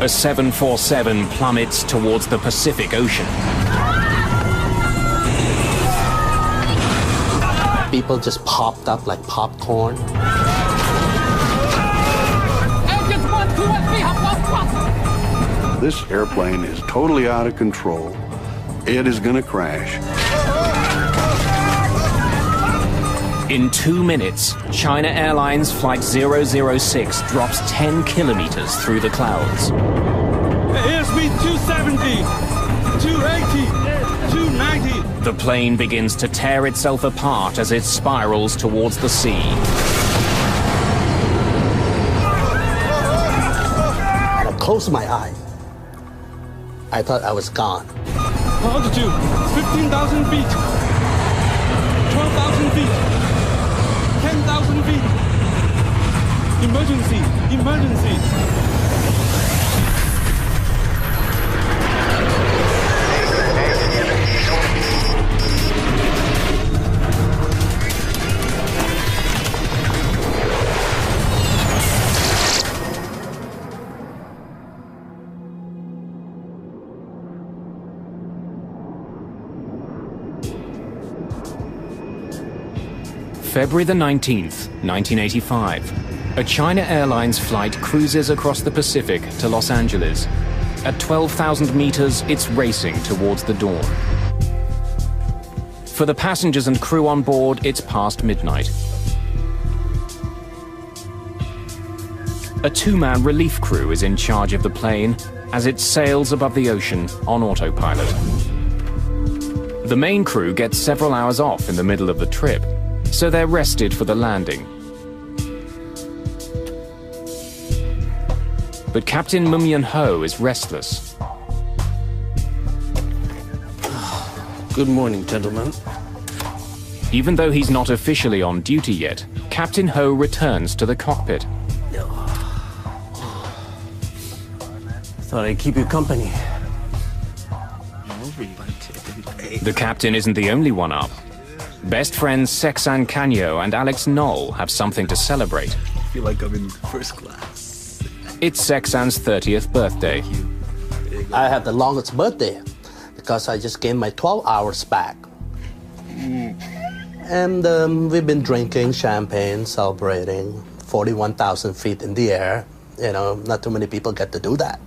A 747 plummets towards the Pacific Ocean. People just popped up like popcorn. This airplane is totally out of control. It is going to crash. In 2 minutes, China Airlines Flight 006 drops 10 kilometers through the clouds. Airspeed 270, 280, 290. The plane begins to tear itself apart as it spirals towards the sea. I closed my eye. I thought I was gone. Altitude 15,000 feet, 12,000 feet, 10,000 feet. Emergency, emergency. February the 19th, 1985. A China Airlines flight cruises across the Pacific to Los Angeles. At 12,000 meters, it's racing towards the dawn. For the passengers and crew on board, it's past midnight. A two-man relief crew is in charge of the plane as it sails above the ocean on autopilot. The main crew gets several hours off in the middle of the trip, so they're rested for the landing. But Captain Mumyun-ho is restless. Good morning, gentlemen. Even though he's not officially on duty yet, Captain Ho returns to the cockpit. Thought I'd keep you company. The captain isn't the only one up. Best friends Sexan Kanyo and Alex Knoll have something to celebrate. I feel like I'm in first class. It's Sexan's 30th birthday. I have the longest birthday because I just gained my 12 hours back. And we've been drinking champagne, celebrating 41,000 feet in the air. You know, not too many people get to do that.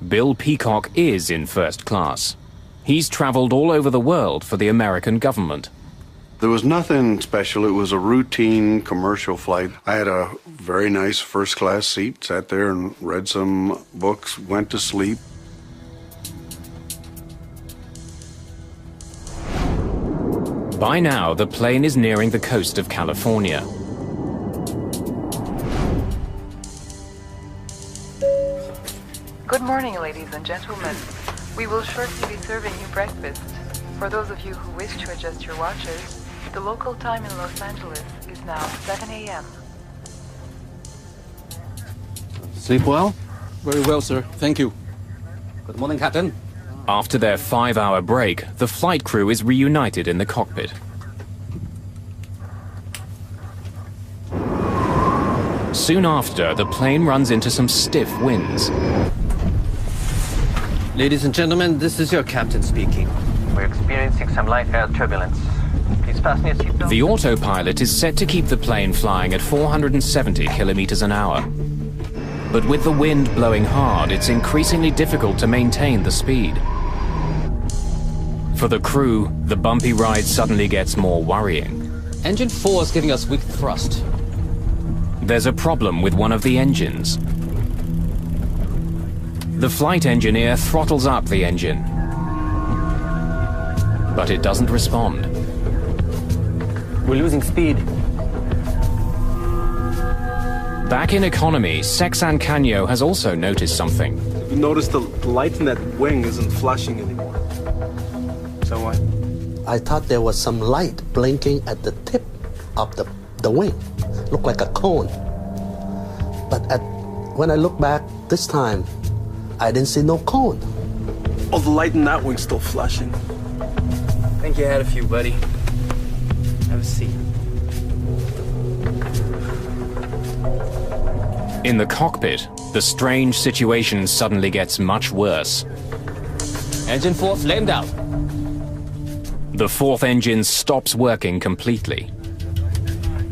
Bill Peacock is in first class. He's traveled all over the world for the American government. There was nothing special. It was a routine commercial flight. I had a very nice first-class seat, sat there and read some books, went to sleep. By now, the plane is nearing the coast of California. Good morning, ladies and gentlemen. We will shortly be serving you breakfast. For those of you who wish to adjust your watches, the local time in Los Angeles is now 7 a.m. Sleep well? Very well, sir. Thank you. Good morning, Captain. After their 5-hour break, the flight crew is reunited in the cockpit. Soon after, the plane runs into some stiff winds. Ladies and gentlemen, this is your captain speaking. We're experiencing some light air turbulence. Please fasten your seatbelt. The autopilot is set to keep the plane flying at 470 kilometers an hour. But with the wind blowing hard, it's increasingly difficult to maintain the speed. For the crew, the bumpy ride suddenly gets more worrying. Engine 4 is giving us weak thrust. There's a problem with one of the engines. The flight engineer throttles up the engine, but it doesn't respond. We're losing speed. Back in economy, Sexan Kanyo has also noticed something. You notice the light in that wing isn't flashing anymore. So what? I thought there was some light blinking at the tip of the wing. Looked like a cone. But when I look back this time, I didn't see no cone. Oh, the light in that wing's still flashing. I think you had a few, buddy. Have a seat. In the cockpit, The strange situation suddenly gets much worse. Engine 4 flamed out. The fourth engine stops working completely.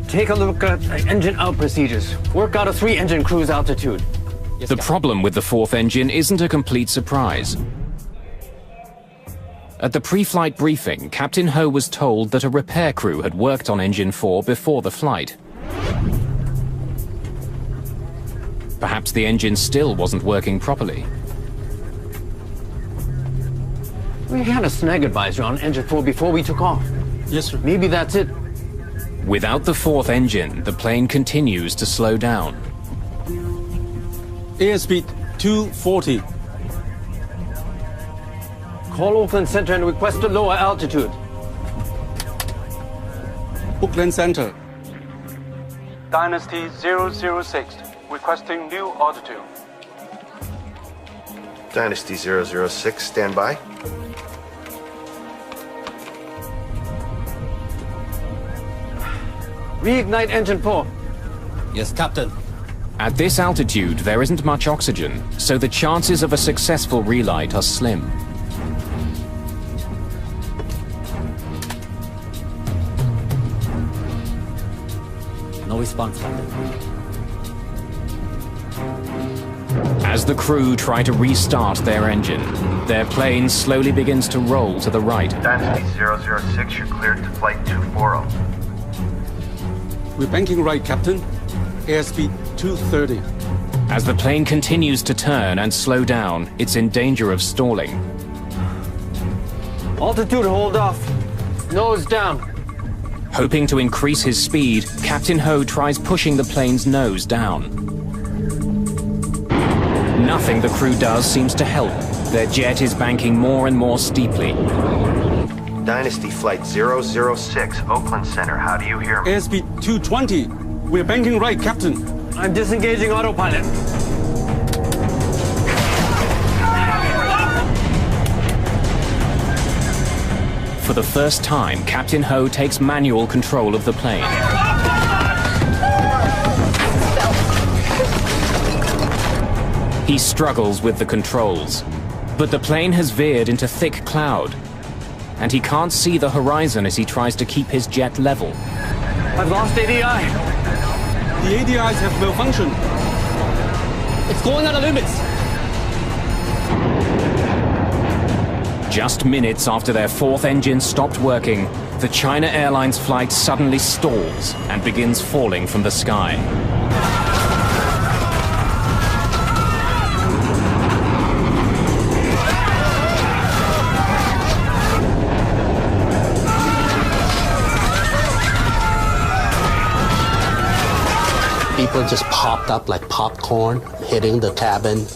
Take a look at engine out procedures. Work out a 3-engine cruise altitude. Yes, The Captain. problem with the fourth engine isn't a complete surprise. At the pre-flight briefing, Captain Ho was told that a repair crew had worked on engine 4 before the flight. Perhaps the engine still wasn't working properly. We had a snag advisor on engine 4 before we took off. Yes, sir. Maybe that's it. Without the fourth engine, the plane continues to slow down. Airspeed 240. Call Auckland Center and request a lower altitude. Auckland Center. Dynasty 006. Requesting new altitude. Dynasty 006, stand by. Reignite engine 4. Yes, Captain. At this altitude, there isn't much oxygen, so the chances of a successful relight are slim. No response, Captain. As the crew try to restart their engine, their plane slowly begins to roll to the right. Dynasty 006, you're cleared to flight 240. We're banking right, Captain. Airspeed 230. As the plane continues to turn and slow down, it's in danger of stalling. Altitude hold off. Nose down. Hoping to increase his speed, Captain Ho tries pushing the plane's nose down. Nothing the crew does seems to help. Their jet is banking more and more steeply. Dynasty flight 006, Oakland Center, how do you hear me? Airspeed 220. We're banking right, Captain. I'm disengaging autopilot. For the first time, Captain Ho takes manual control of the plane. He struggles with the controls, but the plane has veered into thick cloud, and he can't see the horizon as he tries to keep his jet level. I've lost ADI. The ADIs have malfunctioned. It's going out of limits. Just minutes after their fourth engine stopped working, the China Airlines flight suddenly stalls and begins falling from the sky. People just popped up like popcorn, hitting the cabin,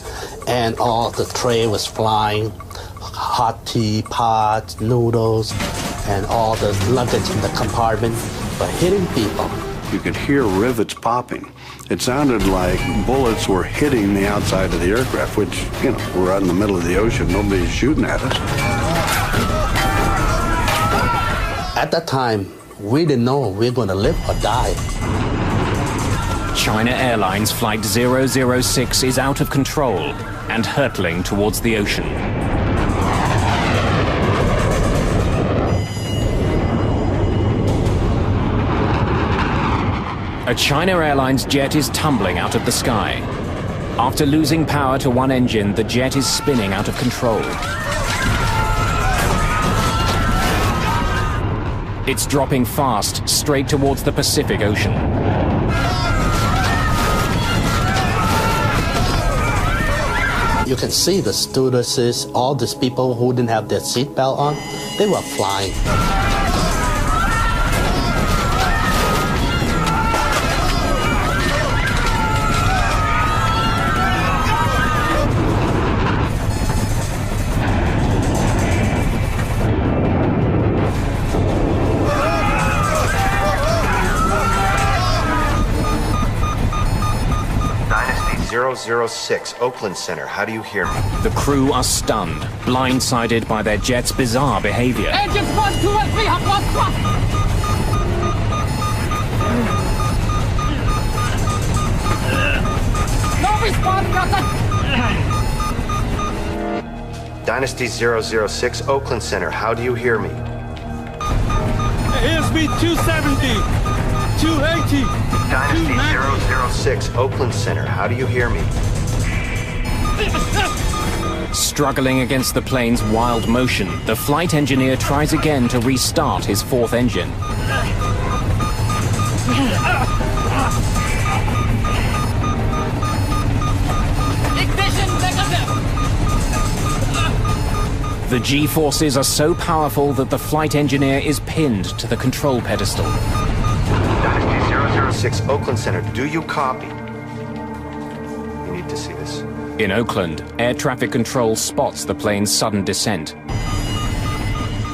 and all the tray was flying. Hot tea, pots, noodles, and all the luggage in the compartment were hitting people. You could hear rivets popping. It sounded like bullets were hitting the outside of the aircraft, which, you know, we're out in the middle of the ocean. Nobody's shooting at us. At that time, we didn't know we were going to live or die. China Airlines Flight 006 is out of control and hurtling towards the ocean. A China Airlines jet is tumbling out of the sky. After losing power to one engine, the jet is spinning out of control. It's dropping fast, straight towards the Pacific Ocean. You can see the stewardesses, all these people who didn't have their seatbelt on, they were flying. Dynasty 006, Oakland Center, how do you hear me? The crew are stunned, blindsided by their jet's bizarre behavior. Engines 1, 2, and 3 have lost thrust. No response. Dynasty 006, Oakland Center, how do you hear me? Airspeed 270, 280. Dynasty 006, Oakland Center, how do you hear me? Struggling against the plane's wild motion, the flight engineer tries again to restart his fourth engine. The G-forces are so powerful that the flight engineer is pinned to the control pedestal. Dynasty 006, Oakland Center, do you copy? You need to see this. In Oakland, air traffic control spots the plane's sudden descent.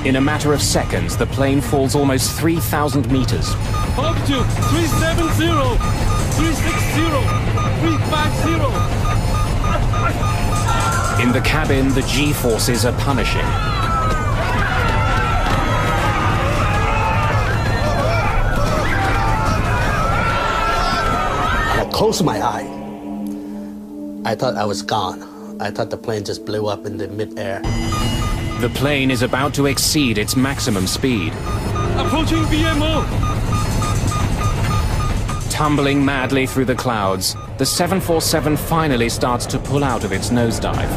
In a matter of seconds, the plane falls almost 3,000 meters. Altitude 370, 360, 350. In the cabin, the G-forces are punishing. I closed my eye. I thought I was gone. I thought the plane just blew up in the mid-air. The plane is about to exceed its maximum speed. Approaching VMO. Tumbling madly through the clouds, the 747 finally starts to pull out of its nosedive.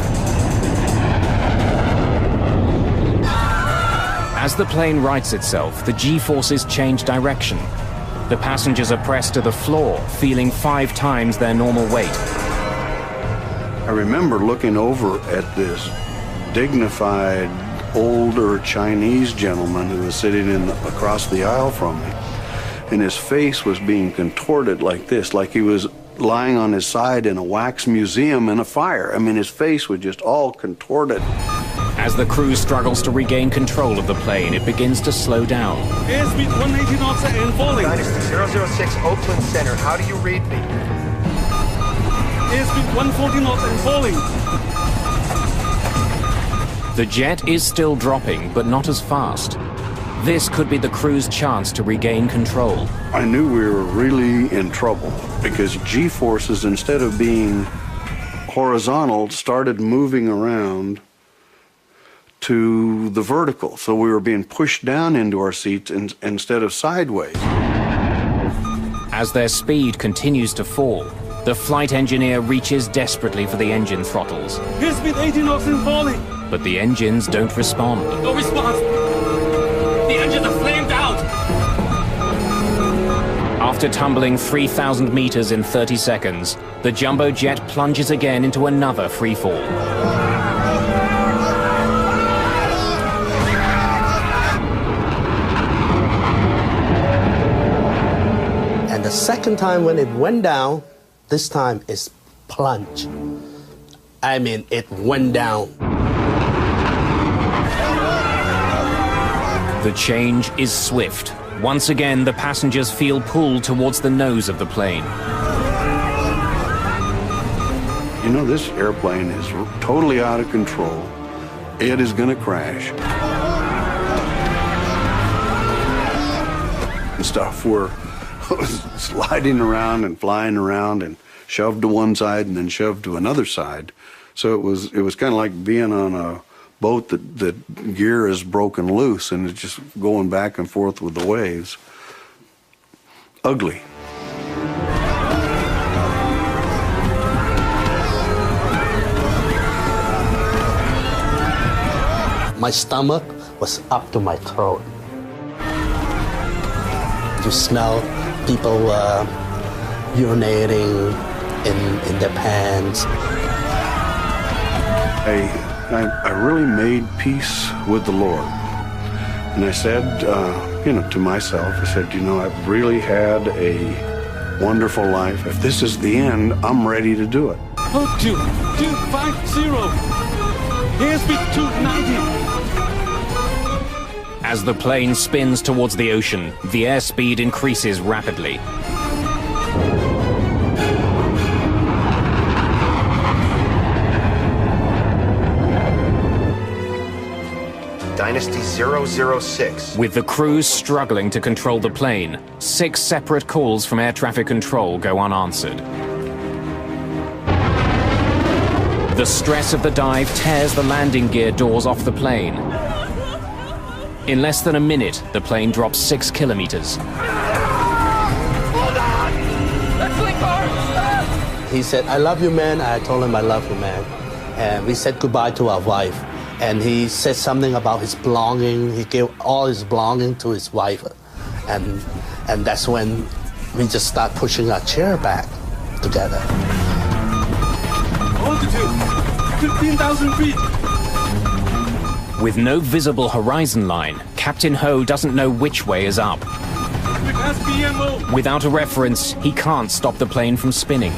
As the plane rights itself, the G-forces change direction. The passengers are pressed to the floor, feeling 5 times their normal weight. I remember looking over at this dignified, older Chinese gentleman who was sitting across the aisle from me. And his face was being contorted like this, like he was lying on his side in a wax museum in a fire. I mean, his face was just all contorted. As the crew struggles to regain control of the plane, it begins to slow down. Airspeed 180 knots and falling. Dynasty 006, Oakland Center, how do you read me? Airspeed 140 knots and falling. The jet is still dropping, but not as fast. This could be the crew's chance to regain control. I knew we were really in trouble because G-forces, instead of being horizontal, started moving around to the vertical. So we were being pushed down into our seats instead of sideways. As their speed continues to fall, the flight engineer reaches desperately for the engine throttles. Airspeed 80 knots and falling. But the engines don't respond. No response. The engines are flamed out. After tumbling 3,000 meters in 30 seconds, the jumbo jet plunges again into another free fall. And the second time when it went down, this time it's plunge. I mean, it went down. The change is swift. Once again, the passengers feel pulled towards the nose of the plane. You know, this airplane is totally out of control. It is going to crash. And stuff. We're sliding around and flying around and shoved to one side and then shoved to another side. So it was kind of like being on a boat that the gear is broken loose and it's just going back and forth with the waves. Ugly. My stomach was up to my throat. You smell people urinating in their pants. I really made peace with the Lord. And I said, to myself, I said, I've really had a wonderful life. If this is the end, I'm ready to do it. Altitude 250. Airspeed 290. As the plane spins towards the ocean, the airspeed increases rapidly. Dynasty 006. With the crews struggling to control the plane, 6 separate calls from air traffic control go unanswered. The stress of the dive tears the landing gear doors off the plane. In less than a minute, the plane drops 6 kilometers. Hold on! Let's link arms! He said, I love you, man. I told him I love you, man. And we said goodbye to our wife. And he said something about his belonging. He gave all his belonging to his wife. And that's when we just start pushing our chair back together. Altitude, 15,000 feet. With no visible horizon line, Captain Ho doesn't know which way is up. We pass BMO. Without a reference, he can't stop the plane from spinning.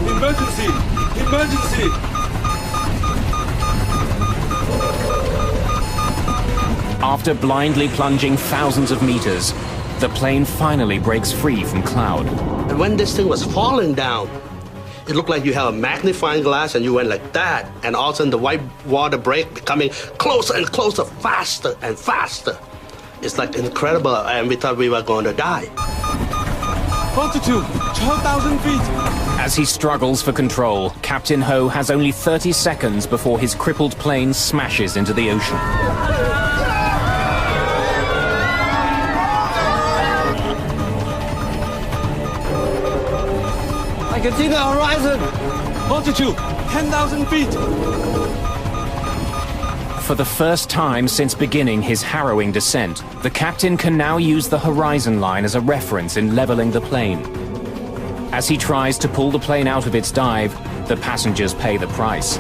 Emergency! Emergency! After blindly plunging thousands of meters, the plane finally breaks free from cloud. And when this thing was falling down, it looked like you have a magnifying glass and you went like that, and all of a sudden the white water break becoming closer and closer, faster and faster. It's like incredible, and we thought we were going to die. Altitude, 12,000 feet. As he struggles for control, Captain Ho has only 30 seconds before his crippled plane smashes into the ocean. I can see the horizon. Altitude, 10,000 feet. For the first time since beginning his harrowing descent, the captain can now use the horizon line as a reference in leveling the plane. As he tries to pull the plane out of its dive, the passengers pay the price.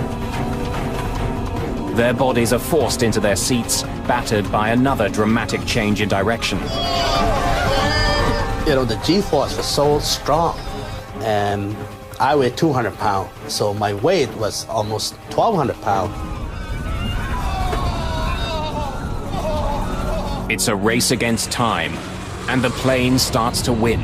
Their bodies are forced into their seats, battered by another dramatic change in direction. You know, the G-force was so strong, and I weighed 200 pounds, so my weight was almost 1,200 pounds. It's a race against time, and the plane starts to win.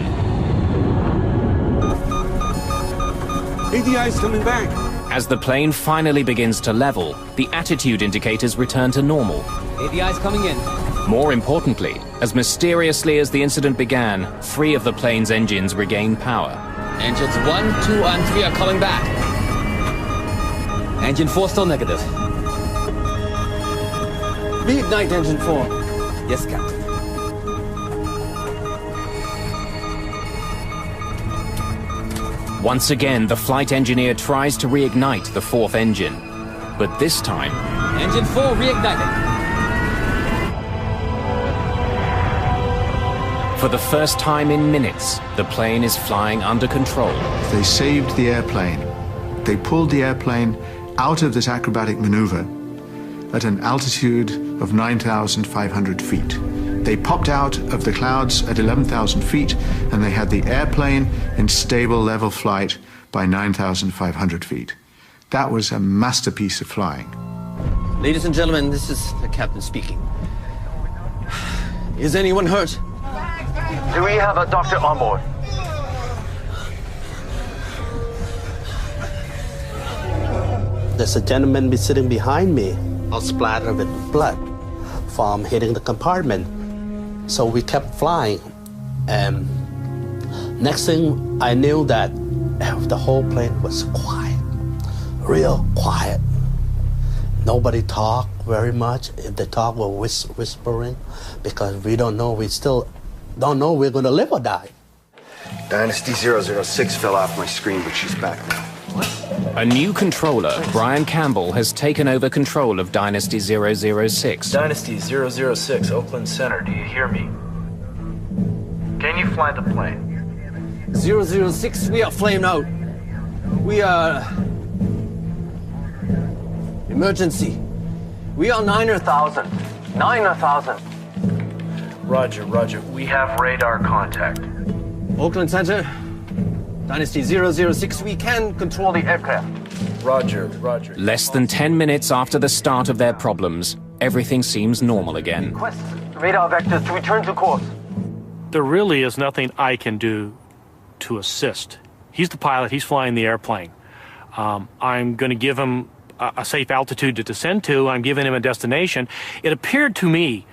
ADI is coming back. As the plane finally begins to level, the attitude indicators return to normal. ADI is coming in. More importantly, as mysteriously as the incident began, 3 of the plane's engines regain power. Engines 1, 2, and 3 are coming back. Engine 4 still negative. Reignite engine 4. Yes, Captain. Once again, the flight engineer tries to reignite the 4th engine. But this time... Engine 4 reignited. For the first time in minutes, the plane is flying under control. They saved the airplane. They pulled the airplane out of this acrobatic maneuver at an altitude of 9,500 feet. They popped out of the clouds at 11,000 feet, and they had the airplane in stable level flight by 9,500 feet. That was a masterpiece of flying. Ladies and gentlemen, this is the captain speaking. Is anyone hurt? Do we have a doctor on board? There's a gentleman sitting behind me, all splattered with blood from hitting the compartment. So we kept flying, and next thing I knew that the whole plane was quiet, real quiet. Nobody talked very much. If they talk, we're whispering, because we don't know, we still don't know we're going to live or die. Dynasty 006 fell off my screen, but she's back now. A new controller, Brian Campbell, has taken over control of Dynasty 006. Dynasty 006, Oakland Center, do you hear me? Can you fly the plane? 006, we are flamed out. We are... Emergency. We are 9,000. 9,000. Roger, roger. We have radar contact. Oakland Center, Dynasty 006, we can control the aircraft. Roger, roger. Less than 10 minutes after the start of their problems, everything seems normal again. Request radar vectors to return to course. There really is nothing I can do to assist. He's the pilot, he's flying the airplane. I'm going to give him a safe altitude to descend to. I'm giving him a destination. It appeared to me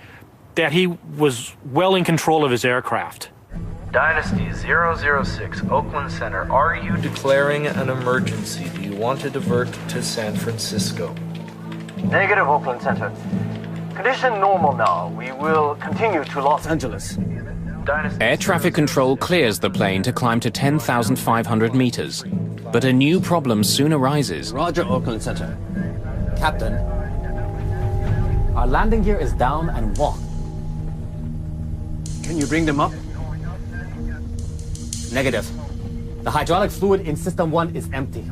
that he was well in control of his aircraft. Dynasty 006, Oakland Center. Are you declaring an emergency? Do you want to divert to San Francisco? Negative, Oakland Center. Condition normal now. We will continue to Los Angeles. Dynasty Air traffic control clears the plane to climb to 10,500 meters. But a new problem soon arises. Roger, Oakland Center. Captain, our landing gear is down and warm. Can you bring them up? Negative. The hydraulic fluid in System 1 is empty.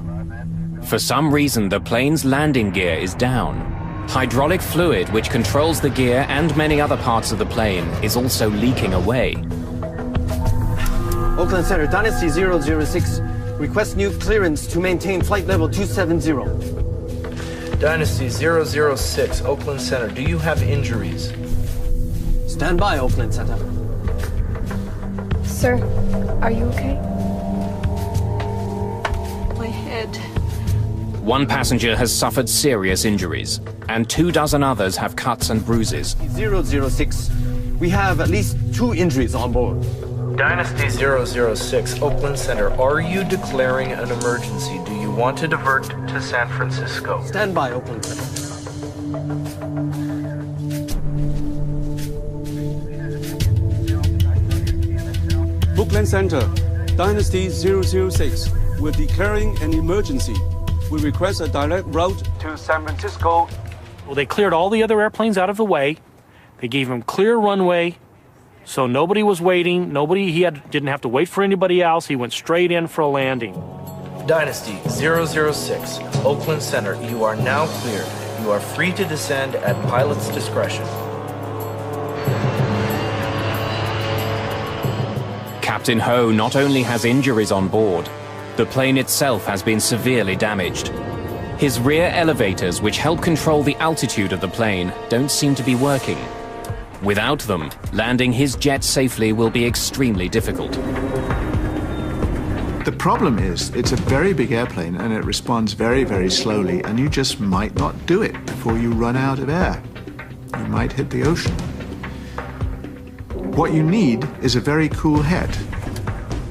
For some reason, the plane's landing gear is down. Hydraulic fluid, which controls the gear and many other parts of the plane, is also leaking away. Oakland Center, Dynasty 006. Request new clearance to maintain flight level 270. Dynasty 006, Oakland Center. Do you have injuries? Stand by, Oakland Center. Sir, are you okay? My head. One passenger has suffered serious injuries, and 24 others have cuts and bruises. 006. We have at least 2 injuries on board. Dynasty 006, Oakland Center. Are you declaring an emergency? Do you want to divert to San Francisco? Stand by, Oakland Center. Oakland Center, Dynasty 006. We're declaring an emergency. We request a direct route to San Francisco. Well, they cleared all the other airplanes out of the way. They gave him clear runway, so nobody was waiting. Didn't have to wait for anybody else. He went straight in for a landing. Dynasty 006, Oakland Center. You are now cleared. You are free to descend at pilot's discretion. Captain Ho not only has injuries on board, the plane itself has been severely damaged. His rear elevators, which help control the altitude of the plane, don't seem to be working. Without them, landing his jet safely will be extremely difficult. The problem is, it's a very big airplane and it responds very, very slowly, and you just might not do it before you run out of air. You might hit the ocean. What you need is a very cool head.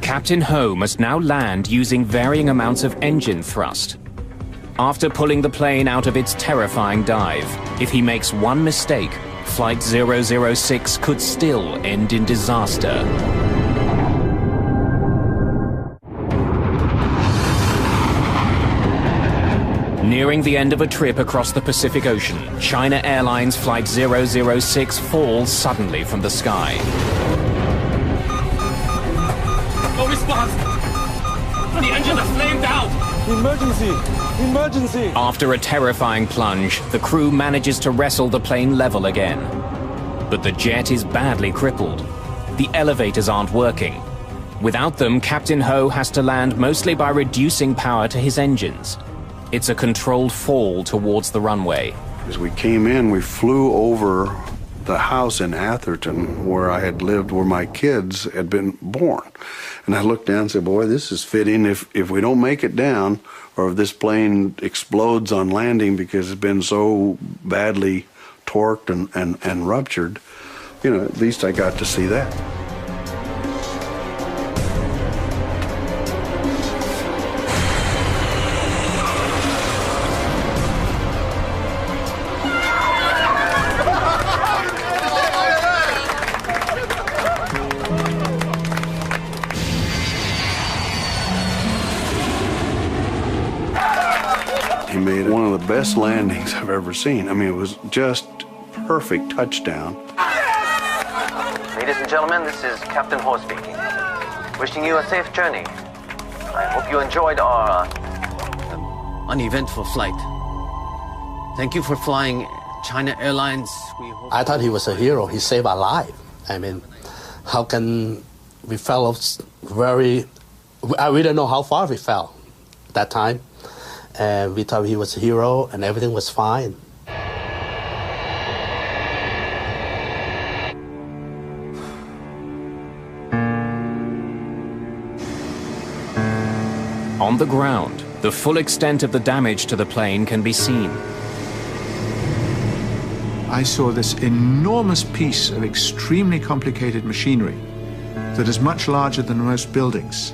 Captain Ho must now land using varying amounts of engine thrust. After pulling the plane out of its terrifying dive, if he makes one mistake, Flight 006 could still end in disaster. Nearing the end of a trip across the Pacific Ocean, China Airlines Flight 006 falls suddenly from the sky. No response! The engines are flamed out! Emergency! Emergency! After a terrifying plunge, the crew manages to wrestle the plane level again. But the jet is badly crippled. The elevators aren't working. Without them, Captain Ho has to land mostly by reducing power to his engines. It's a controlled fall towards the runway. As we came in, we flew over the house in Atherton where I had lived, where my kids had been born. And I looked down and said, boy, this is fitting. If we don't make it down, or if this plane explodes on landing because it's been so badly torqued and ruptured, you know, at least I got to see that. He made one of the best landings I've ever seen. I mean, it was just perfect touchdown. Ladies and gentlemen, this is Captain Ho speaking. Wishing you a safe journey. I hope you enjoyed our uneventful flight. Thank you for flying China Airlines. I thought he was a hero. He saved our life. I mean, how can we fell we didn't know how far we fell that time. And we thought he was a hero and everything was fine. On the ground, the full extent of the damage to the plane can be seen. I saw this enormous piece of extremely complicated machinery that is much larger than most buildings,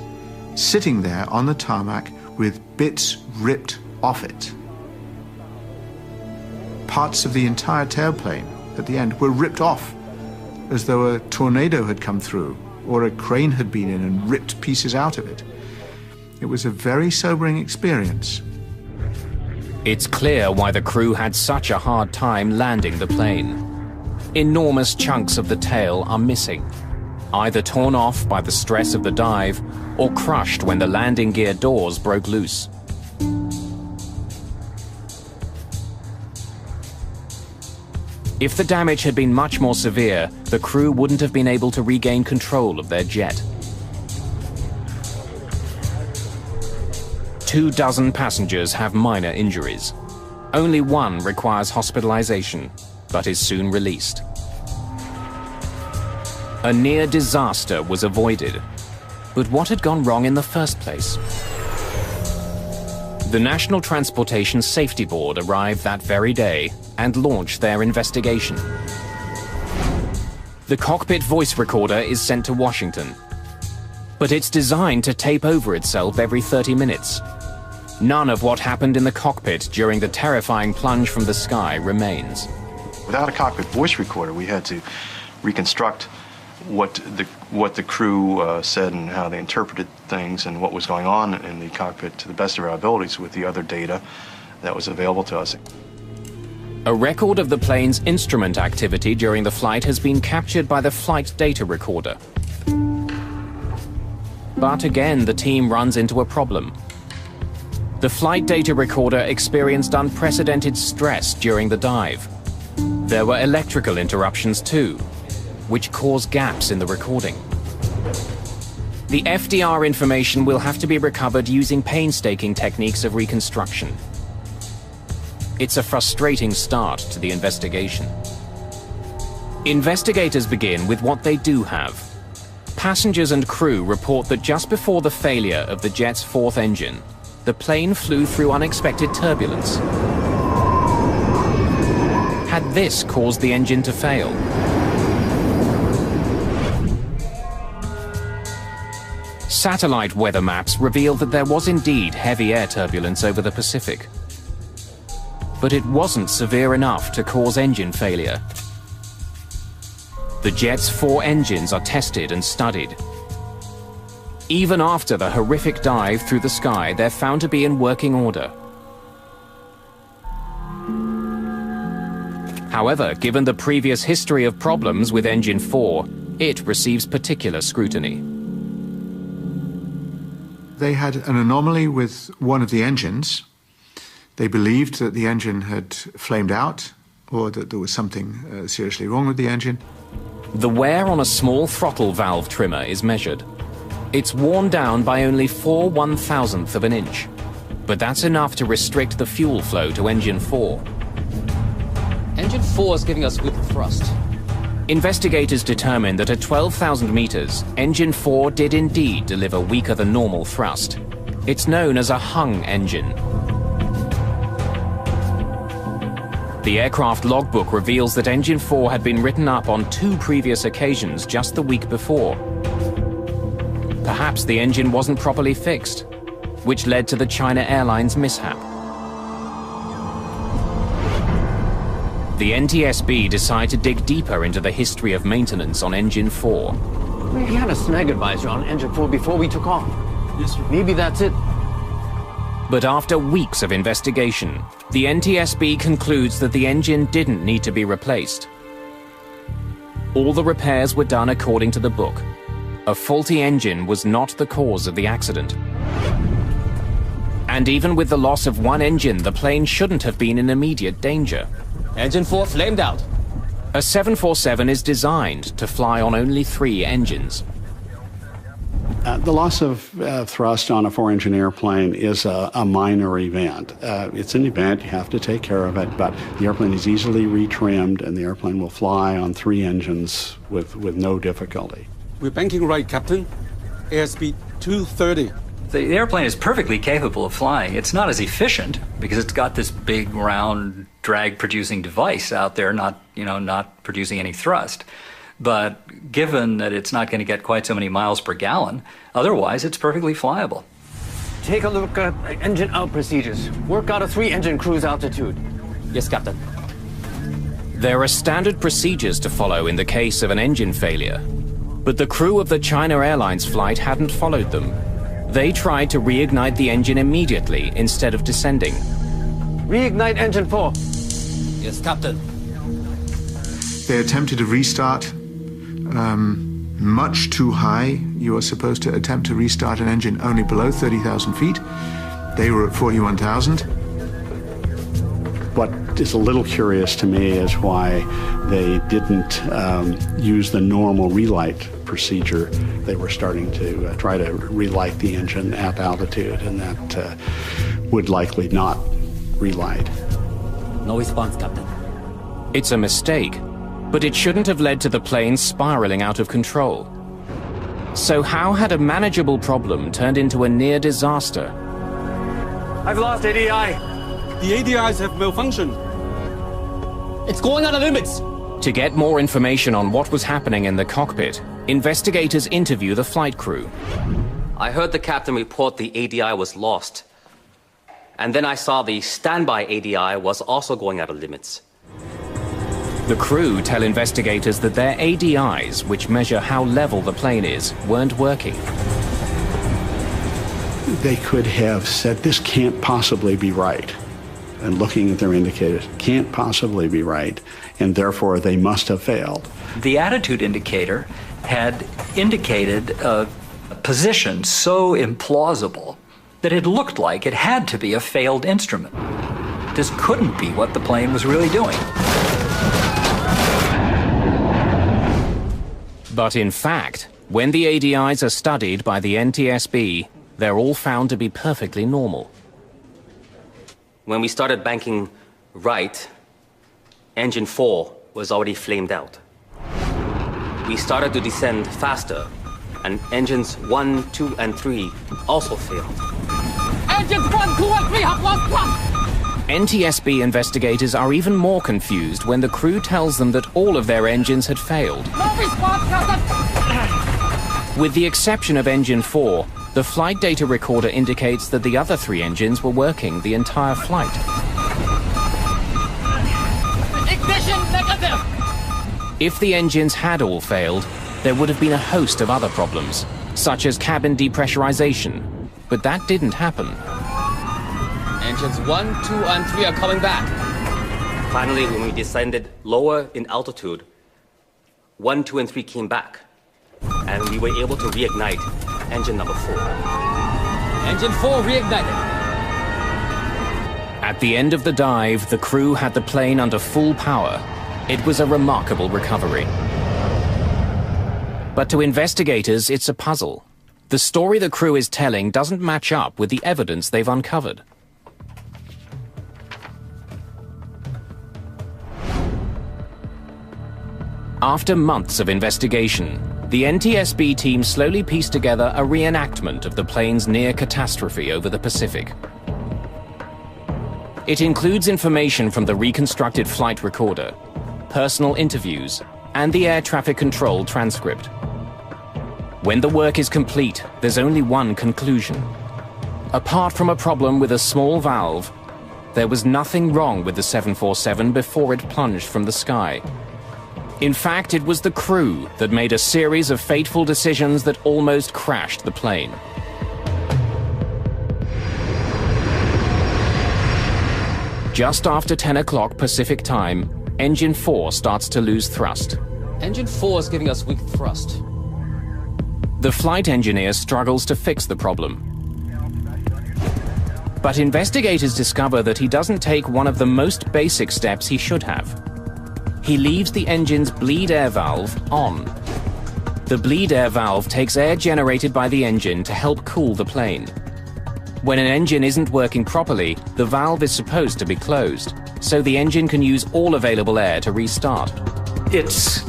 sitting there on the tarmac with bits ripped off it. Parts of the entire tailplane at the end were ripped off, as though a tornado had come through or a crane had been in and ripped pieces out of it. It was a very sobering experience. It's clear why the crew had such a hard time landing the plane. Enormous chunks of the tail are missing, either torn off by the stress of the dive or crushed when the landing gear doors broke loose. If the damage had been much more severe, the crew wouldn't have been able to regain control of their jet. 24 passengers have minor injuries. Only one requires hospitalization, but is soon released. A near disaster was avoided. But what had gone wrong in the first place? The National Transportation Safety Board arrived that very day and launched their investigation. The cockpit voice recorder is sent to Washington, but it's designed to tape over itself every 30 minutes. None of what happened in the cockpit during the terrifying plunge from the sky remains. Without a cockpit voice recorder, we had to reconstruct what the crew said and how they interpreted things and what was going on in the cockpit to the best of our abilities with the other data that was available to us. A record of the plane's instrument activity during the flight has been captured by the flight data recorder. But again, the team runs into a problem. The flight data recorder experienced unprecedented stress during the dive. There were electrical interruptions too, which caused gaps in the recording. The FDR information will have to be recovered using painstaking techniques of reconstruction. It's a frustrating start to the investigation. Investigators begin with what they do have. Passengers and crew report that just before the failure of the jet's fourth engine, the plane flew through unexpected turbulence. Had this caused the engine to fail? Satellite weather maps revealed that there was indeed heavy air turbulence over the Pacific. But it wasn't severe enough to cause engine failure. The jet's 4 engines are tested and studied. Even after the horrific dive through the sky, they're found to be in working order. However, given the previous history of problems with Engine 4, it receives particular scrutiny. They had an anomaly with one of the engines. They believed that the engine had flamed out or that there was something seriously wrong with the engine. The wear on a small throttle valve trimmer is measured. It's worn down by only 4/1000th of an inch, but that's enough to restrict the fuel flow to Engine 4. Engine 4 is giving us weak thrust. Investigators determined that at 12,000 meters, Engine 4 did indeed deliver weaker than normal thrust. It's known as a hung engine. The aircraft logbook reveals that Engine 4 had been written up on 2 previous occasions just the week before. Perhaps the engine wasn't properly fixed, which led to the China Airlines mishap. The NTSB decided to dig deeper into the history of maintenance on Engine 4. We had a snag advisor on Engine 4 before we took off. Yes, sir. Maybe that's it. But after weeks of investigation, the NTSB concludes that the engine didn't need to be replaced. All the repairs were done according to the book. A faulty engine was not the cause of the accident. And even with the loss of one engine, the plane shouldn't have been in immediate danger. Engine 4 flamed out. A 747 is designed to fly on only 3 engines. The loss of thrust on a 4-engine airplane is a minor event. It's an event, you have to take care of it, but the airplane is easily retrimmed and the airplane will fly on 3 engines with no difficulty. We're banking right, Captain. Airspeed 230. The airplane is perfectly capable of flying. It's not as efficient because it's got this big, round, drag-producing device out there, not producing any thrust. But given that it's not going to get quite so many miles per gallon, otherwise it's perfectly flyable. Take a look at engine out procedures. Work out a 3-engine cruise altitude. Yes, Captain. There are standard procedures to follow in the case of an engine failure, but the crew of the China Airlines flight hadn't followed them. They tried to reignite the engine immediately instead of descending. Reignite engine 4. Yes, Captain. They attempted to restart much too high. You are supposed to attempt to restart an engine only below 30,000 feet. They were at 41,000. What is a little curious to me is why they didn't use the normal relight procedure. They were starting to try to relight the engine at altitude, and that would likely not relight. No response, Captain. It's a mistake, but it shouldn't have led to the plane spiraling out of control. So how had a manageable problem turned into a near disaster? I've lost ADI. The ADIs have malfunctioned. It's going out of limits. To get more information on what was happening in the cockpit, investigators interview the flight crew. I heard the captain report the ADI was lost. And then I saw the standby ADI was also going out of limits. The crew tell investigators that their ADIs, which measure how level the plane is, weren't working. They could have said, this can't possibly be right. And looking at their indicators, can't possibly be right, and therefore they must have failed. The attitude indicator had indicated a position so implausible that it looked like it had to be a failed instrument. This couldn't be what the plane was really doing. But in fact, when the ADIs are studied by the NTSB, they're all found to be perfectly normal. When we started banking right, engine 4 was already flamed out. We started to descend faster, and engines 1, 2, and 3 also failed. Engines 1, 2, and 3 have lost thrust! NTSB investigators are even more confused when the crew tells them that all of their engines had failed. No response, Captain! With the exception of engine 4, the flight data recorder indicates that the other 3 engines were working the entire flight. Ignition negative! If the engines had all failed, there would have been a host of other problems, such as cabin depressurization, but that didn't happen. Engines 1, 2, and 3 are coming back. Finally, when we descended lower in altitude, 1, 2, and 3 came back, and we were able to reignite engine number 4. Engine 4 reignited. At the end of the dive, the crew had the plane under full power. It was a remarkable recovery. But to investigators, it's a puzzle. The story the crew is telling doesn't match up with the evidence they've uncovered. After months of investigation, the NTSB team slowly pieced together a reenactment of the plane's near catastrophe over the Pacific. It includes information from the reconstructed flight recorder, personal interviews, and the air traffic control transcript. When the work is complete, there's only one conclusion. Apart from a problem with a small valve, there was nothing wrong with the 747 before it plunged from the sky. In fact, it was the crew that made a series of fateful decisions that almost crashed the plane. Just after 10 o'clock Pacific time, engine 4 starts to lose thrust. Engine 4 is giving us weak thrust. The flight engineer struggles to fix the problem. But investigators discover that he doesn't take one of the most basic steps he should have. He leaves the engine's bleed air valve on. The bleed air valve takes air generated by the engine to help cool the plane. When an engine isn't working properly, the valve is supposed to be closed, so the engine can use all available air to restart. It's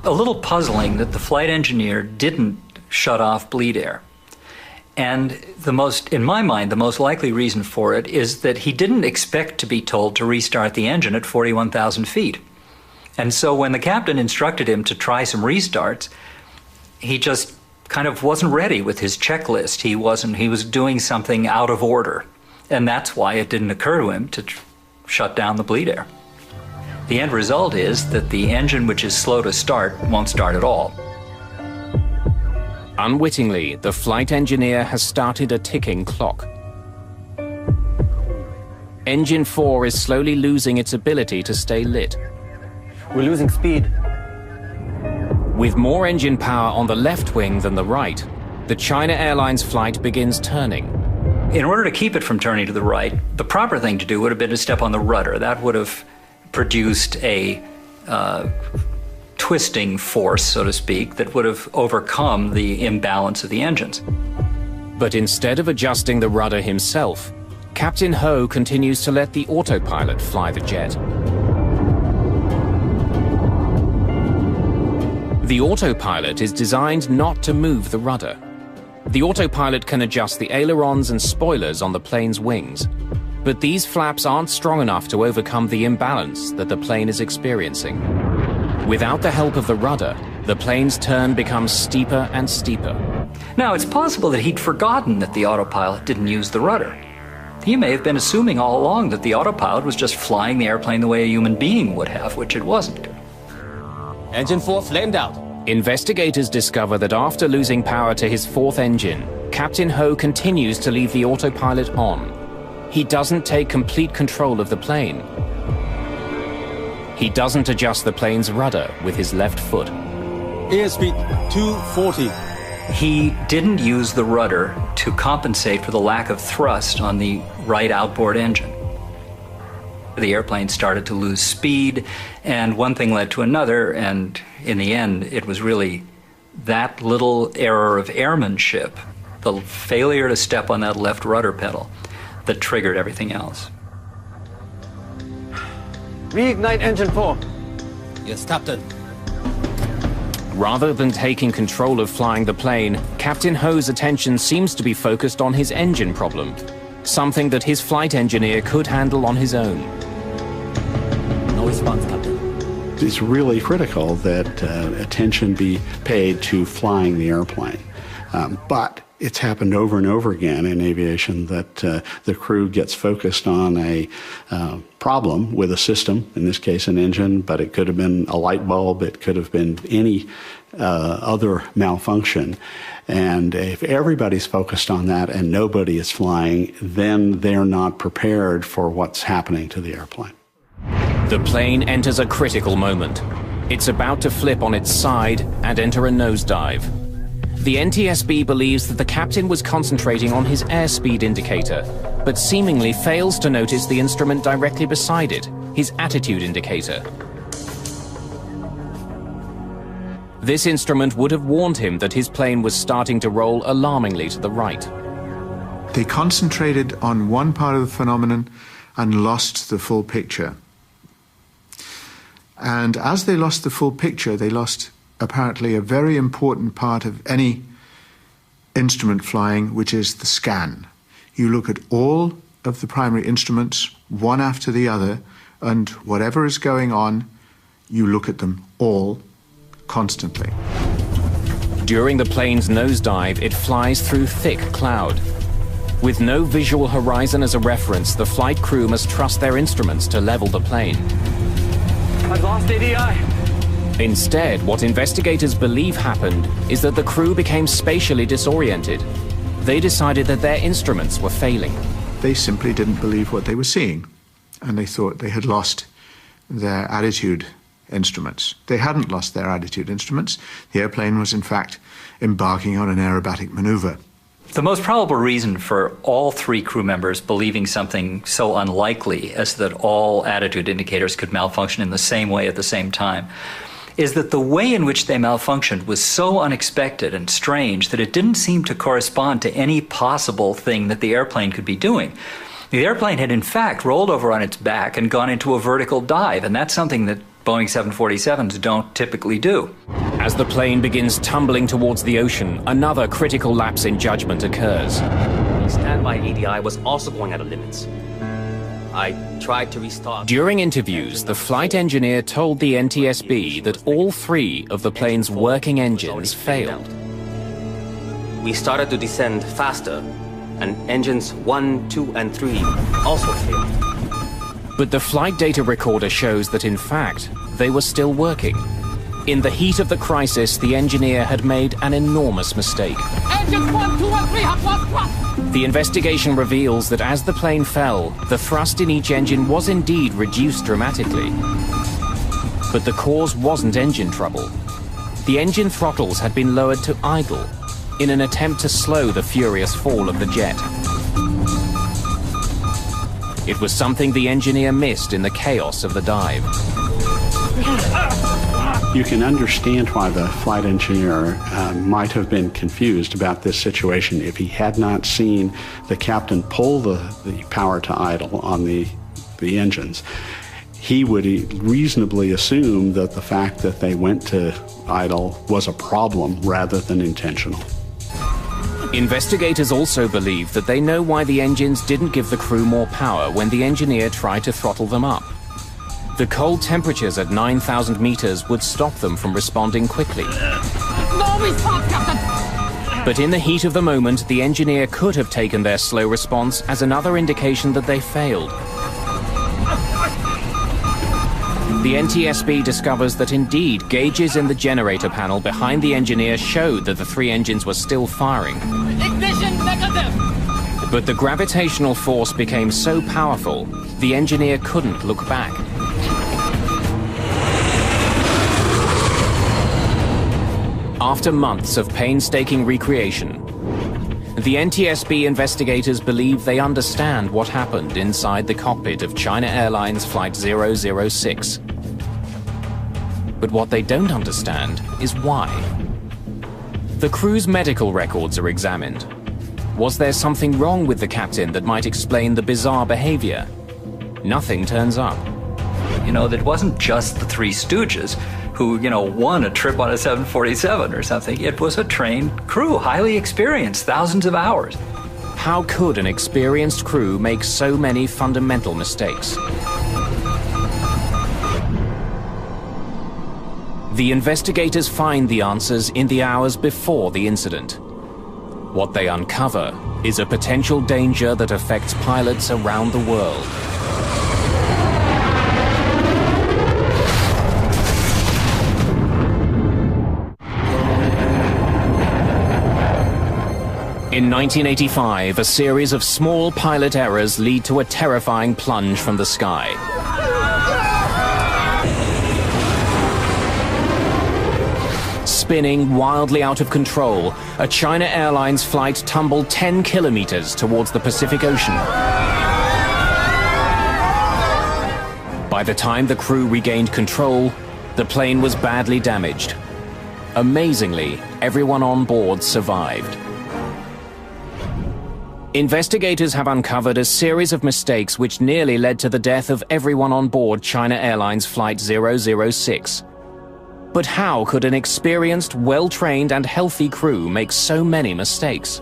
a little puzzling that the flight engineer didn't shut off bleed air. And in my mind, the most likely reason for it is that he didn't expect to be told to restart the engine at 41,000 feet. And so when the captain instructed him to try some restarts, he just kind of wasn't ready with his checklist. He was doing something out of order. And that's why it didn't occur to him to shut down the bleed air. The end result is that the engine, which is slow to start, won't start at all. Unwittingly, the flight engineer has started a ticking clock. Engine 4 is slowly losing its ability to stay lit. We're losing speed. With more engine power on the left wing than the right, the China Airlines flight begins turning. In order to keep it from turning to the right, the proper thing to do would have been to step on the rudder. That would have produced a twisting force, so to speak, that would have overcome the imbalance of the engines. But instead of adjusting the rudder himself, Captain Ho continues to let the autopilot fly the jet. The autopilot is designed not to move the rudder. The autopilot can adjust the ailerons and spoilers on the plane's wings, but these flaps aren't strong enough to overcome the imbalance that the plane is experiencing. Without the help of the rudder, the plane's turn becomes steeper and steeper. Now, it's possible that he'd forgotten that the autopilot didn't use the rudder. He may have been assuming all along that the autopilot was just flying the airplane the way a human being would have, which it wasn't. Engine 4 flamed out. Investigators discover that after losing power to his fourth engine, Captain Ho continues to leave the autopilot on. He doesn't take complete control of the plane. He doesn't adjust the plane's rudder with his left foot. Airspeed 240. He didn't use the rudder to compensate for the lack of thrust on the right outboard engine. The airplane started to lose speed, and one thing led to another, and in the end, it was really that little error of airmanship, the failure to step on that left rudder pedal, that triggered everything else. Reignite engine 4. Yes, Captain. Rather than taking control of flying the plane, Captain Ho's attention seems to be focused on his engine problem, something that his flight engineer could handle on his own. No response, Captain. It's really critical that attention be paid to flying the airplane. But it's happened over and over again in aviation that the crew gets focused on a problem with a system, in this case an engine, but it could have been a light bulb, it could have been any other malfunction. And if everybody's focused on that and nobody is flying, then they're not prepared for what's happening to the airplane. The plane enters a critical moment. It's about to flip on its side and enter a nosedive. The NTSB believes that the captain was concentrating on his airspeed indicator, but seemingly fails to notice the instrument directly beside it, his attitude indicator. This instrument would have warned him that his plane was starting to roll alarmingly to the right. They concentrated on one part of the phenomenon and lost the full picture. And as they lost the full picture, they lost apparently a very important part of any instrument flying, which is the scan. You look at all of the primary instruments, one after the other, and whatever is going on, you look at them all constantly. During the plane's nosedive, it flies through thick cloud. With no visual horizon as a reference, the flight crew must trust their instruments to level the plane. I've lost ADI. Instead, what investigators believe happened is that the crew became spatially disoriented. They decided that their instruments were failing. They simply didn't believe what they were seeing, and they thought they had lost their attitude instruments. They hadn't lost their attitude instruments. The airplane was, in fact, embarking on an aerobatic maneuver. The most probable reason for all three crew members believing something so unlikely as that all attitude indicators could malfunction in the same way at the same time is that the way in which they malfunctioned was so unexpected and strange that it didn't seem to correspond to any possible thing that the airplane could be doing. The airplane had in fact rolled over on its back and gone into a vertical dive, and that's something that Boeing 747s don't typically do. As the plane begins tumbling towards the ocean, another critical lapse in judgment occurs. The standby ADI was also going out of limits. I tried to restart. During interviews, the flight engineer told the NTSB that all 3 of the plane's working engines failed. We started to descend faster, and engines 1, 2, and 3 also failed. But the flight data recorder shows that in fact, they were still working. In the heat of the crisis, the engineer had made an enormous mistake. Engines 1, 2, and 3 have lost thrust! The investigation reveals that as the plane fell, the thrust in each engine was indeed reduced dramatically. But the cause wasn't engine trouble. The engine throttles had been lowered to idle in an attempt to slow the furious fall of the jet. It was something the engineer missed in the chaos of the dive. You can understand why the flight engineer might have been confused about this situation if he had not seen the captain pull the power to idle on the engines. He would reasonably assume that the fact that they went to idle was a problem rather than intentional. Investigators also believe that they know why the engines didn't give the crew more power when the engineer tried to throttle them up. The cold temperatures at 9,000 meters would stop them from responding quickly. No response, Captain! But in the heat of the moment, the engineer could have taken their slow response as another indication that they failed. The NTSB discovers that indeed gauges in the generator panel behind the engineer showed that the 3 engines were still firing. Ignition negative! But the gravitational force became so powerful, the engineer couldn't look back. After months of painstaking recreation, the NTSB investigators believe they understand what happened inside the cockpit of China Airlines Flight 006. But what they don't understand is why. The crew's medical records are examined. Was there something wrong with the captain that might explain the bizarre behavior? Nothing turns up. You know, that wasn't just the 3 Stooges who, won a trip on a 747 or something. It was a trained crew, highly experienced, thousands of hours. How could an experienced crew make so many fundamental mistakes? The investigators find the answers in the hours before the incident. What they uncover is a potential danger that affects pilots around the world. In 1985, a series of small pilot errors lead to a terrifying plunge from the sky. Spinning wildly out of control, a China Airlines flight tumbled 10 kilometers towards the Pacific Ocean. By the time the crew regained control, the plane was badly damaged. Amazingly, everyone on board survived. Investigators have uncovered a series of mistakes which nearly led to the death of everyone on board China Airlines Flight 006. But how could an experienced, well-trained and healthy crew make so many mistakes?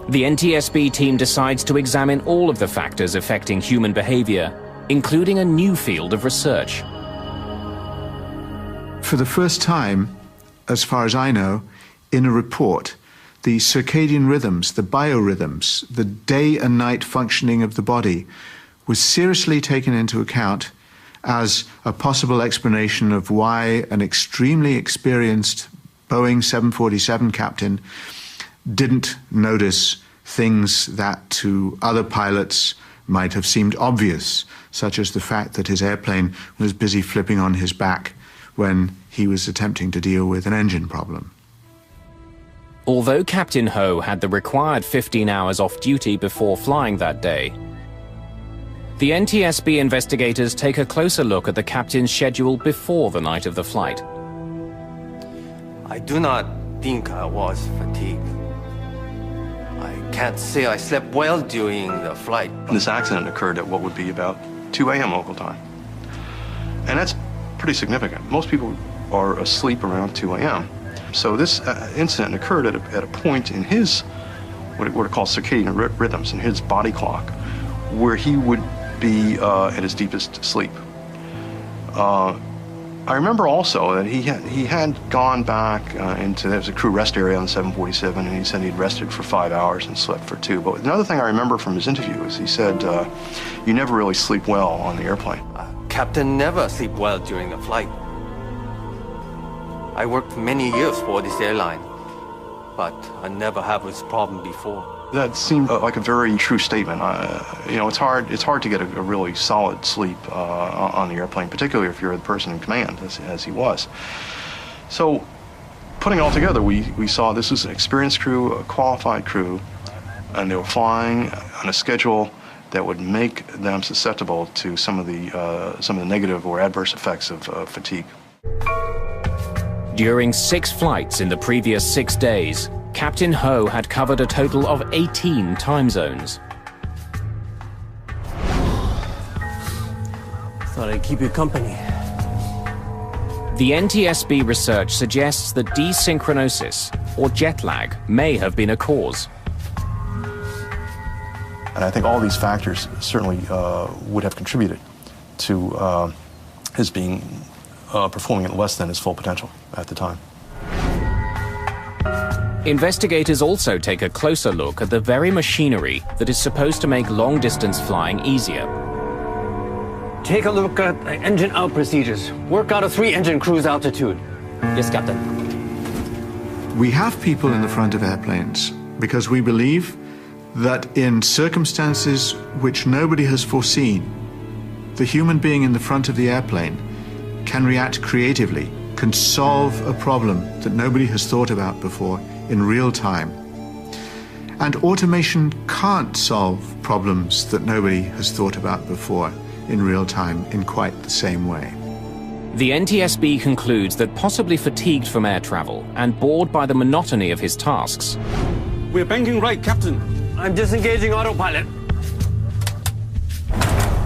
The NTSB team decides to examine all of the factors affecting human behavior, including a new field of research. For the first time, as far as I know, in a report, the circadian rhythms, the biorhythms, the day and night functioning of the body was seriously taken into account as a possible explanation of why an extremely experienced Boeing 747 captain didn't notice things that to other pilots might have seemed obvious, such as the fact that his airplane was busy flipping on his back when he was attempting to deal with an engine problem. Although Captain Ho had the required 15 hours off duty before flying that day, the NTSB investigators take a closer look at the captain's schedule before the night of the flight. I do not think I was fatigued. I can't say I slept well during the flight. This accident occurred at what would be about 2 a.m. local time. And that's pretty significant. Most people are asleep around 2 a.m. So this incident occurred at a point in his what are called circadian rhythms in his body clock, where he would be at his deepest sleep. I remember also that he had gone back there was a crew rest area on the 747, and he said he'd rested for 5 hours and slept for 2. But another thing I remember from his interview is he said, you never really sleep well on the airplane. Captain never sleep well during a flight. I worked many years for this airline, but I never have this problem before. That seemed like a very true statement. You know, it's hard to get a really solid sleep on the airplane, particularly if you're the person in command, as he was. So, putting it all together, we saw this was an experienced crew, a qualified crew, and they were flying on a schedule that would make them susceptible to some of the negative or adverse effects of fatigue. During 6 flights in the previous 6 days, Captain Ho had covered a total of 18 time zones. Thought I'd keep you company. The NTSB research suggests that desynchronisis, or jet lag, may have been a cause. And I think all these factors certainly would have contributed to his performing at less than his full potential at the time. Investigators also take a closer look at the very machinery that is supposed to make long-distance flying easier. Take a look at engine out procedures. Work out a 3-engine cruise altitude. Yes, Captain. We have people in the front of airplanes because we believe that in circumstances which nobody has foreseen, the human being in the front of the airplane can react creatively, can solve a problem that nobody has thought about before in real time. And automation can't solve problems that nobody has thought about before in real time in quite the same way. The NTSB concludes that possibly fatigued from air travel and bored by the monotony of his tasks. We're banking right, Captain. I'm disengaging autopilot.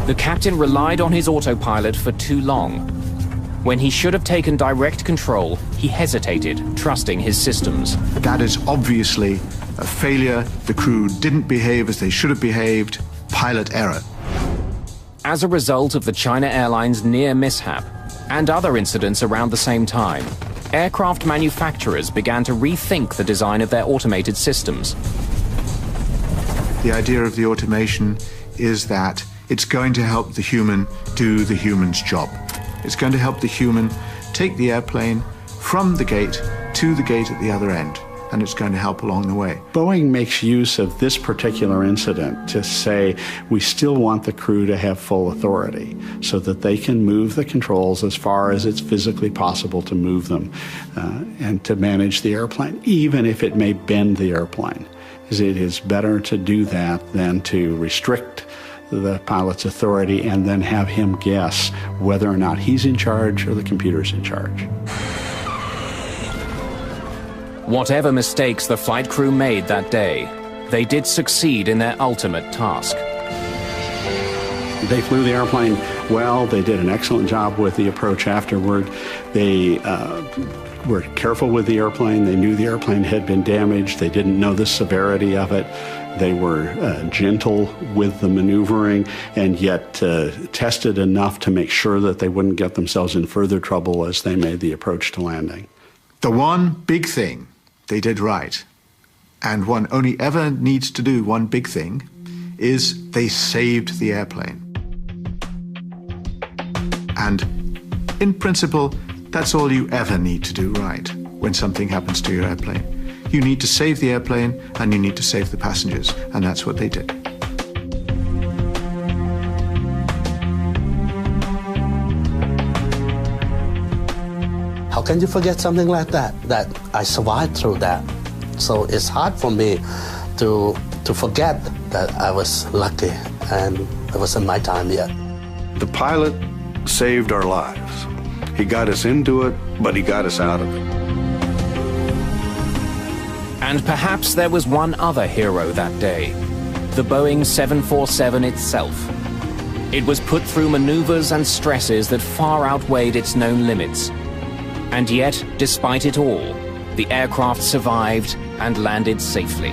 The captain relied on his autopilot for too long. When he should have taken direct control, he hesitated, trusting his systems. That is obviously a failure. The crew didn't behave as they should have behaved. Pilot error. As a result of the China Airlines near mishap and other incidents around the same time, aircraft manufacturers began to rethink the design of their automated systems. The idea of the automation is that it's going to help the human do the human's job. It's going to help the human take the airplane from the gate to the gate at the other end, and it's going to help along the way. Boeing makes use of this particular incident to say we still want the crew to have full authority so that they can move the controls as far as it's physically possible to move them and to manage the airplane, even if it may bend the airplane. It is better to do that than to restrict the pilot's authority and then have him guess whether or not he's in charge or the computer's in charge. Whatever mistakes the flight crew made that day, they did succeed in their ultimate task. They flew the airplane well. They did an excellent job with the approach afterward. They were careful with the airplane. They knew the airplane had been damaged. They didn't know the severity of it. They were gentle with the maneuvering and yet tested enough to make sure that they wouldn't get themselves in further trouble as they made the approach to landing. The one big thing they did right, and one only ever needs to do one big thing, is they saved the airplane. And in principle, that's all you ever need to do right when something happens to your airplane. You need to save the airplane and you need to save the passengers, and that's what they did. How can you forget something like that? That I survived through that. So it's hard for me to forget that I was lucky and it wasn't my time yet. The pilot saved our lives. He got us into it, but he got us out of it. And perhaps there was one other hero that day, the Boeing 747 itself. It was put through maneuvers and stresses that far outweighed its known limits. And yet, despite it all, the aircraft survived and landed safely.